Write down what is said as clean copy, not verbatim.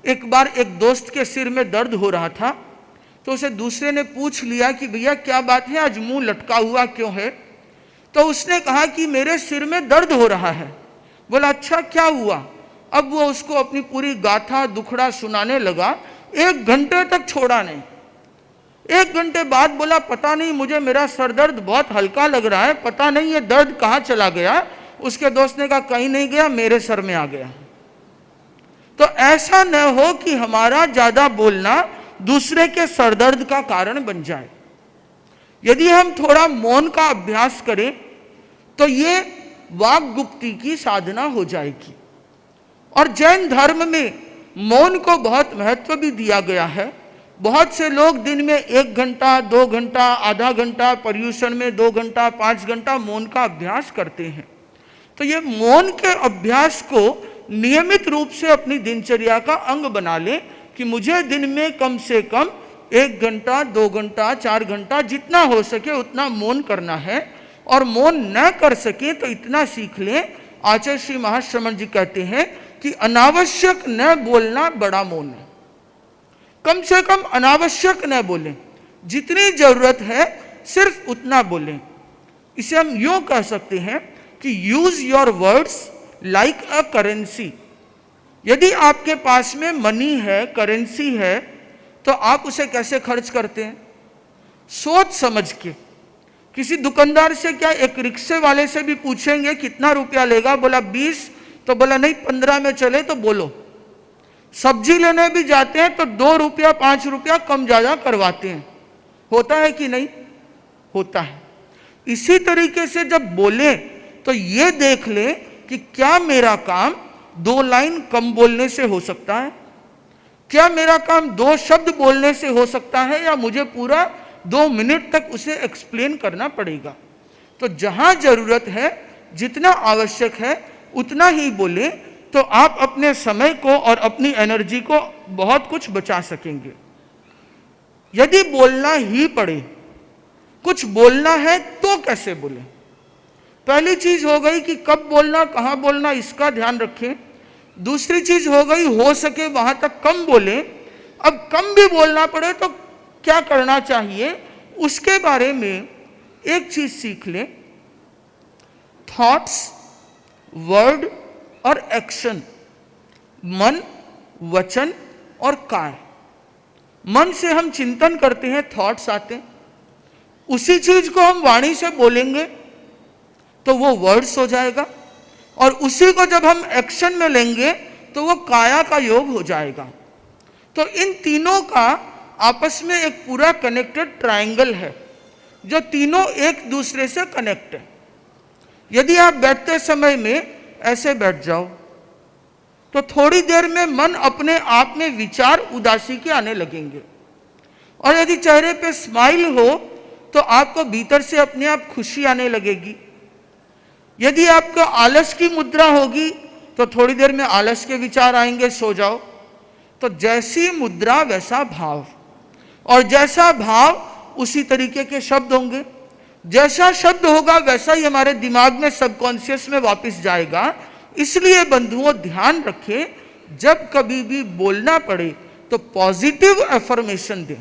एक बार एक दोस्त के सिर में दर्द हो रहा था, तो उसे दूसरे ने पूछ लिया कि भैया क्या बात है, आज मुंह लटका हुआ क्यों है? तो उसने कहा कि मेरे सिर में दर्द हो रहा है। बोला अच्छा क्या हुआ? अब वो उसको अपनी पूरी गाथा दुखड़ा सुनाने लगा। 1 घंटे तक छोड़ा नहीं। 1 घंटे बाद बोला पता नहीं, मुझे मेरा सर दर्द बहुत हल्का लग रहा है, पता नहीं ये दर्द कहाँ चला गया। उसके दोस्त ने कहा कहीं नहीं गया, मेरे सर में आ गया। तो ऐसा न हो कि हमारा ज्यादा बोलना दूसरे के सरदर्द का कारण बन जाए। यदि हम थोड़ा मौन का अभ्यास करें तो ये वाक गुप्ती की साधना हो जाएगी। और जैन धर्म में मौन को बहुत महत्व भी दिया गया है। बहुत से लोग दिन में 1 घंटा, 2 घंटा, आधा घंटा, पर्यूषण में 2 घंटा, 5 घंटा मौन का अभ्यास करते हैं। तो ये मौन के अभ्यास को नियमित रूप से अपनी दिनचर्या का अंग बना लें कि मुझे दिन में कम से कम 1 घंटा, 2 घंटा, 4 घंटा जितना हो सके उतना मौन करना है। और मौन न कर सके तो इतना सीख लें, आचार्य श्री महाश्रमण जी कहते हैं कि अनावश्यक न बोलना बड़ा मौन है। कम से कम अनावश्यक न बोलें, जितनी जरूरत है सिर्फ उतना बोलें। इसे हम यूं कह सकते हैं कि use your words like a currency. यदि आपके पास में मनी है, करेंसी है, तो आप उसे कैसे खर्च करते हैं? सोच समझ के। किसी दुकानदार से क्या एक रिक्शे वाले से भी पूछेंगे कितना रुपया लेगा? बोला 20, तो बोला नहीं 15 में चले तो बोलो। सब्जी लेने भी जाते हैं तो 2 रुपया 5 रुपया कम ज्यादा करवाते हैं। होता है कि नहीं? होता है। इसी तरीके से जब बोले तो ये देख ले कि क्या मेरा काम 2 लाइन कम बोलने से हो सकता है? क्या मेरा काम 2 शब्द बोलने से हो सकता है, या मुझे पूरा 2 मिनट तक उसे एक्सप्लेन करना पड़ेगा? तो जहां जरूरत है, जितना आवश्यक है उतना ही बोले, तो आप अपने समय को और अपनी एनर्जी को बहुत कुछ बचा सकेंगे। यदि बोलना ही पड़े, कुछ बोलना है तो कैसे बोले? पहली चीज हो गई कि कब बोलना, कहां बोलना, इसका ध्यान रखें। दूसरी चीज हो गई हो सके वहां तक कम बोले। अब कम भी बोलना पड़े तो क्या करना चाहिए, उसके बारे में एक चीज सीख लें। थॉट्स, वर्ड और एक्शन, मन, वचन और काय। मन से हम चिंतन करते हैं, थॉट्स आते हैं। उसी चीज को हम वाणी से बोलेंगे तो वो वर्ड्स हो जाएगा, और उसी को जब हम एक्शन में लेंगे तो वो काया का योग हो जाएगा। तो इन तीनों का आपस में एक पूरा कनेक्टेड ट्रायंगल है, जो तीनों एक दूसरे से कनेक्ट है। यदि आप बैठते समय में ऐसे बैठ जाओ तो थोड़ी देर में मन अपने आप में विचार उदासी के आने लगेंगे। और यदि चेहरे पे स्माइल हो तो आपको भीतर से अपने आप खुशी आने लगेगी। यदि आपको आलस की मुद्रा होगी तो थोड़ी देर में आलस के विचार आएंगे, सो जाओ। तो जैसी मुद्रा वैसा भाव, और जैसा भाव उसी तरीके के शब्द होंगे। जैसा शब्द होगा वैसा ही हमारे दिमाग में, सबकॉन्शियस में वापस जाएगा। इसलिए बंधुओं ध्यान रखें, जब कभी भी बोलना पड़े तो पॉजिटिव अफर्मेशन दें।